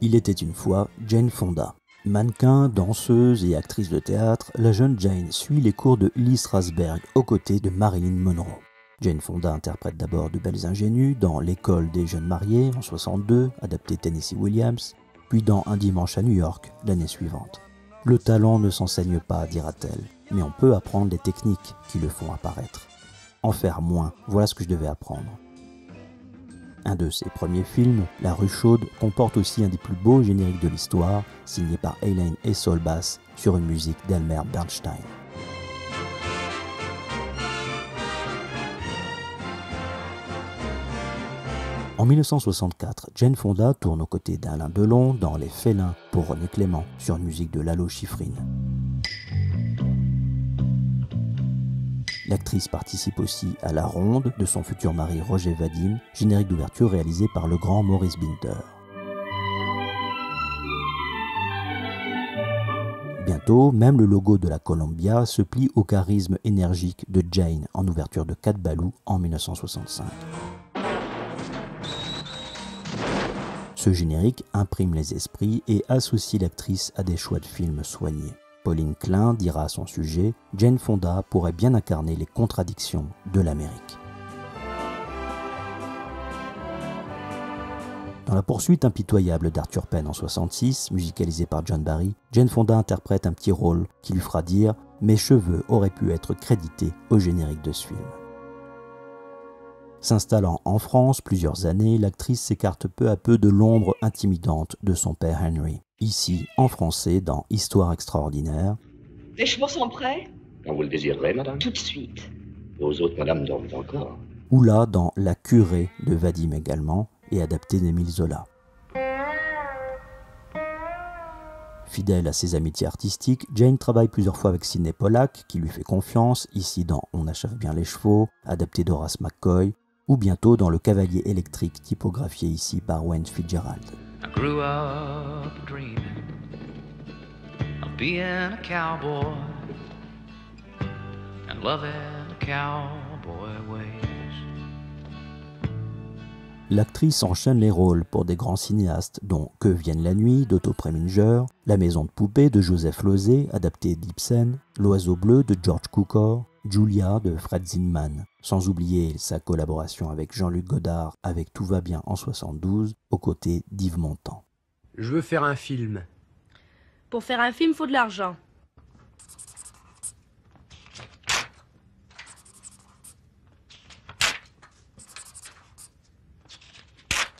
Il était une fois Jane Fonda. Mannequin, danseuse et actrice de théâtre, la jeune Jane suit les cours de Lee Strasberg aux côtés de Marilyn Monroe. Jane Fonda interprète d'abord De belles ingénues dans L'école des jeunes mariés en 62, adapté Tennessee Williams, puis dans Un dimanche à New York l'année suivante. Le talent ne s'enseigne pas, dira-t-elle, mais on peut apprendre les techniques qui le font apparaître. En faire moins, voilà ce que je devais apprendre. Un de ses premiers films, La rue chaude, comporte aussi un des plus beaux génériques de l'histoire, signé par Eileen et Saul Bass sur une musique d'Elmer Bernstein. En 1964, Jane Fonda tourne aux côtés d'Alain Delon dans Les Félins pour René Clément sur une musique de Lalo Schifrin. L'actrice participe aussi à La Ronde de son futur mari Roger Vadim, générique d'ouverture réalisé par le grand Maurice Binter. Bientôt, même le logo de la Columbia se plie au charisme énergique de Jane en ouverture de Cat Ballou en 1965. Ce générique imprime les esprits et associe l'actrice à des choix de films soignés. Pauline Klein dira à son sujet « Jane Fonda pourrait bien incarner les contradictions de l'Amérique ». Dans La poursuite impitoyable d'Arthur Penn en 1966, musicalisée par John Barry, Jane Fonda interprète un petit rôle qui lui fera dire « Mes cheveux auraient pu être crédités au générique de ce film ». S'installant en France plusieurs années, l'actrice s'écarte peu à peu de l'ombre intimidante de son père Henry. Ici, en français, dans Histoire extraordinaire. Les chevaux sont prêts? Quand vous le désirerez, madame. Tout de suite. Vos autres madames dorment encore. Ou là, dans La curée de Vadim également, et adapté d'Émile Zola. Fidèle à ses amitiés artistiques, Jane travaille plusieurs fois avec Sidney Pollack, qui lui fait confiance, ici dans On achève bien les chevaux, adapté d'Horace McCoy, ou bientôt dans Le cavalier électrique, typographié ici par Wayne Fitzgerald. I grew up dreaming of being a cowboy and loving the cowboy ways. L'actrice enchaîne les rôles pour des grands cinéastes dont Que vienne la nuit d'Otto Preminger, La maison de poupée de Joseph Losey, adapté d'Ibsen, L'oiseau bleu de George Cukor, Julia de Fred Zinman, sans oublier sa collaboration avec Jean-Luc Godard avec Tout va bien en 72, aux côtés d'Yves Montand. Je veux faire un film. Pour faire un film, faut de l'argent.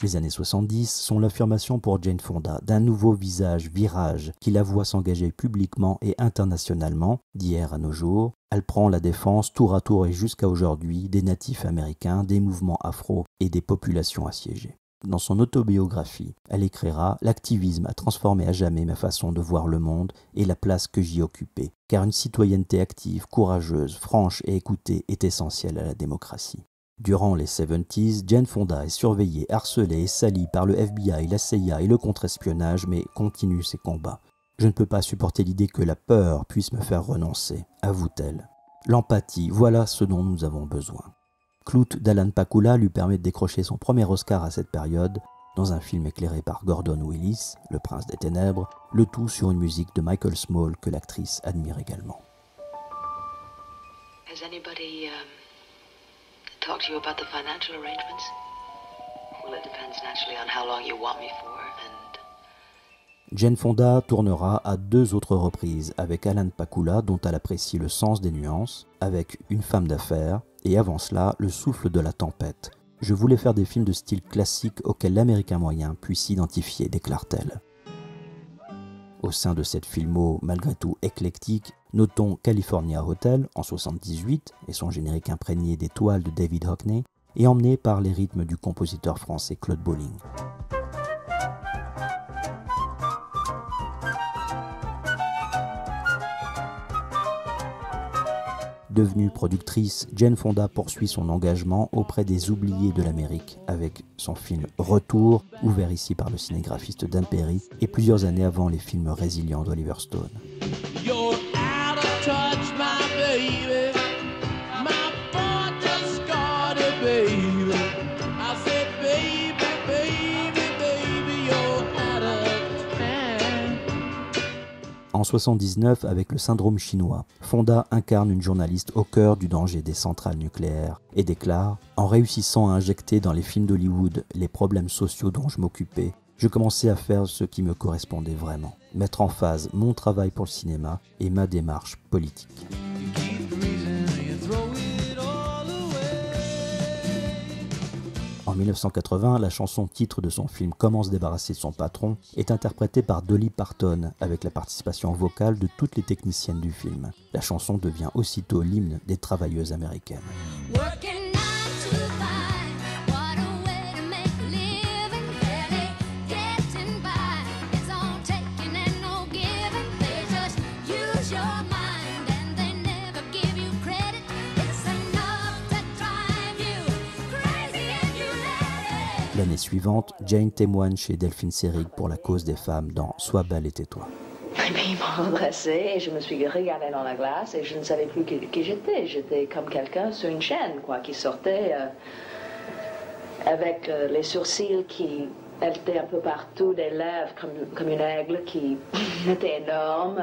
Les années 70 sont l'affirmation pour Jane Fonda d'un nouveau visage virage qui la voit s'engager publiquement et internationalement, d'hier à nos jours. Elle prend la défense tour à tour et jusqu'à aujourd'hui des natifs américains, des mouvements afro et des populations assiégées. Dans son autobiographie, elle écrira « L'activisme a transformé à jamais ma façon de voir le monde et la place que j'y occupais, car une citoyenneté active, courageuse, franche et écoutée est essentielle à la démocratie. » Durant les 70s, Jane Fonda est surveillée, harcelée et salie par le FBI, la CIA et le contre-espionnage, mais continue ses combats. « Je ne peux pas supporter l'idée que la peur puisse me faire renoncer », avoue-t-elle. L'empathie, voilà ce dont nous avons besoin. Clout d'Alan Pakula lui permet de décrocher son premier Oscar à cette période, dans un film éclairé par Gordon Willis, Le Prince des Ténèbres, le tout sur une musique de Michael Small que l'actrice admire également. Has anybody talk to you about the financial arrangements? Well, it depends naturally on how long you want me for, and... Jane Fonda tournera à 2 autres reprises avec Alan Pakula, dont elle apprécie le sens des nuances, avec Une femme d'affaires, et avant cela, Le souffle de la tempête. Je voulais faire des films de style classique auxquels l'américain moyen puisse s'identifier, déclare-t-elle. Au sein de cette filmo malgré tout éclectique, notons California Hotel en 1978 et son générique imprégné des toiles de David Hockney et emmené par les rythmes du compositeur français Claude Bolling. Devenue productrice, Jane Fonda poursuit son engagement auprès des oubliés de l'Amérique avec son film Retour, ouvert ici par le cinégraphiste Dan Perry, et plusieurs années avant les films résilients d'Oliver Stone. En 1979, avec le syndrome chinois, Fonda incarne une journaliste au cœur du danger des centrales nucléaires et déclare « En réussissant à injecter dans les films d'Hollywood les problèmes sociaux dont je m'occupais, je commençais à faire ce qui me correspondait vraiment, mettre en phase mon travail pour le cinéma et ma démarche politique. » En 1980, la chanson titre de son film Comment se débarrasser de son patron est interprétée par Dolly Parton avec la participation vocale de toutes les techniciennes du film. La chanson devient aussitôt l'hymne des travailleuses américaines. L'année suivante, Jane témoigne chez Delphine Seyrig pour la cause des femmes dans Sois belle et tais-toi. Et puis ils m'ont redressée et je me suis regardée dans la glace et je ne savais plus qui j'étais. J'étais comme quelqu'un sur une chaîne, quoi, qui sortait avec les sourcils qui étaient un peu partout, des lèvres comme une aigle qui était énorme.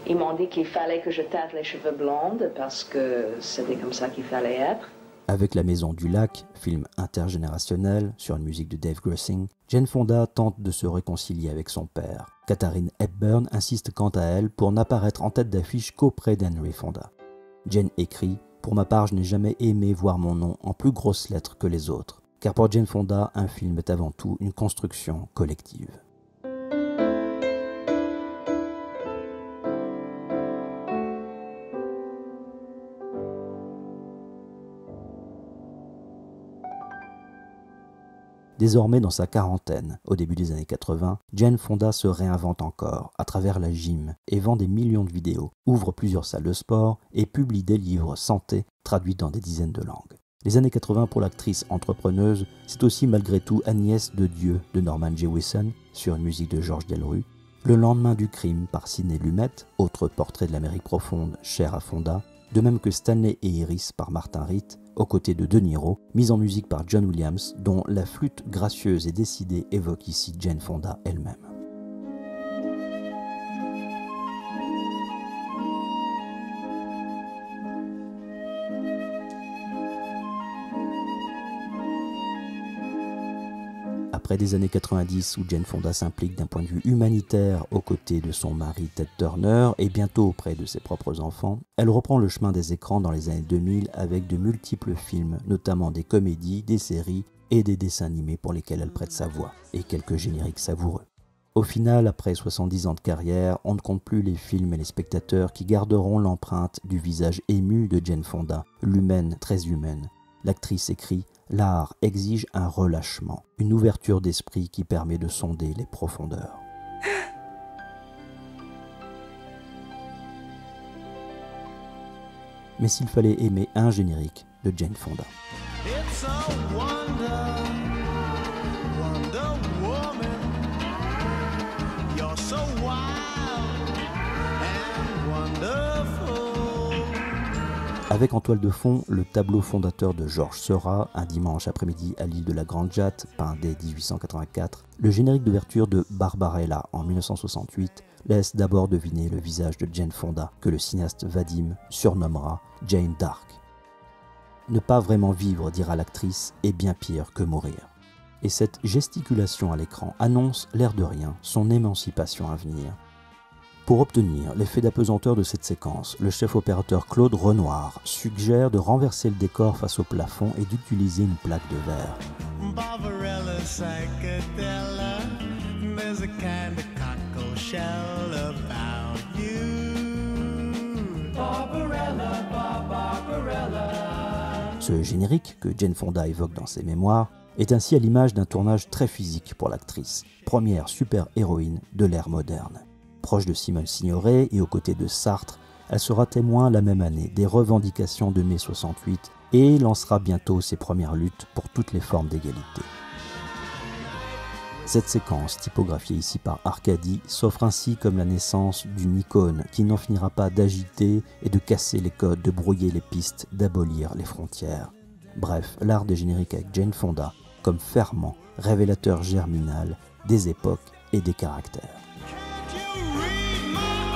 Ils m'ont dit qu'il fallait que je teinte les cheveux blondes parce que c'était comme ça qu'il fallait être. Avec La Maison du Lac, film intergénérationnel sur une musique de Dave Grusin, Jane Fonda tente de se réconcilier avec son père. Katharine Hepburn insiste quant à elle pour n'apparaître en tête d'affiche qu'auprès d'Henry Fonda. Jane écrit « Pour ma part, je n'ai jamais aimé voir mon nom en plus grosses lettres que les autres, car pour Jane Fonda, un film est avant tout une construction collective. » Désormais dans sa quarantaine, au début des années 80, Jane Fonda se réinvente encore à travers la gym et vend des millions de vidéos, ouvre plusieurs salles de sport et publie des livres santé traduits dans des dizaines de langues. Les années 80 pour l'actrice entrepreneuse, c'est aussi malgré tout Agnès de Dieu de Norman Jewison sur une musique de Georges Delerue, Le lendemain du crime par Sidney Lumet, autre portrait de l'Amérique profonde cher à Fonda, de même que Stanley et Iris par Martin Ritt, aux côtés de De Niro, mise en musique par John Williams, dont la flûte gracieuse et décidée évoque ici Jane Fonda elle-même. Après des années 90 où Jane Fonda s'implique d'un point de vue humanitaire aux côtés de son mari Ted Turner et bientôt auprès de ses propres enfants, elle reprend le chemin des écrans dans les années 2000 avec de multiples films, notamment des comédies, des séries et des dessins animés pour lesquels elle prête sa voix, et quelques génériques savoureux. Au final, après 70 ans de carrière, on ne compte plus les films et les spectateurs qui garderont l'empreinte du visage ému de Jane Fonda, l'humaine très humaine. L'actrice écrit « L'art exige un relâchement, une ouverture d'esprit qui permet de sonder les profondeurs. » Mais s'il fallait aimer un générique de Jane Fonda. It's a wonder, Wonder Woman. You're so wild and wonderful. Avec en toile de fond le tableau fondateur de Georges Seurat, Un dimanche après-midi à l'île de la Grande Jatte, peint dès 1884, le générique d'ouverture de Barbarella en 1968 laisse d'abord deviner le visage de Jane Fonda, que le cinéaste Vadim surnommera Jane d'Arc. Ne pas vraiment vivre, dira l'actrice, est bien pire que mourir. Et cette gesticulation à l'écran annonce, l'air de rien, son émancipation à venir. Pour obtenir l'effet d'apesanteur de cette séquence, le chef opérateur Claude Renoir suggère de renverser le décor face au plafond et d'utiliser une plaque de verre. Barbarella psychedella, there's a kind of cockle shell about you. Barbarella, Barbarella. Ce générique, que Jane Fonda évoque dans ses mémoires, est ainsi à l'image d'un tournage très physique pour l'actrice, première super-héroïne de l'ère moderne. Proche de Simone Signoret et aux côtés de Sartre, elle sera témoin la même année des revendications de mai 68 et lancera bientôt ses premières luttes pour toutes les formes d'égalité. Cette séquence, typographiée ici par Arcadie, s'offre ainsi comme la naissance d'une icône qui n'en finira pas d'agiter et de casser les codes, de brouiller les pistes, d'abolir les frontières. Bref, l'art des génériques avec Jane Fonda comme ferment, révélateur germinal des époques et des caractères. You read my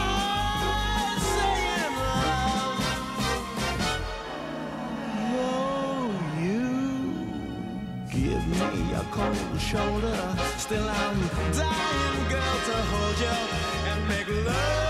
give me a cold shoulder. Still I'm dying, girl, to hold you and make love.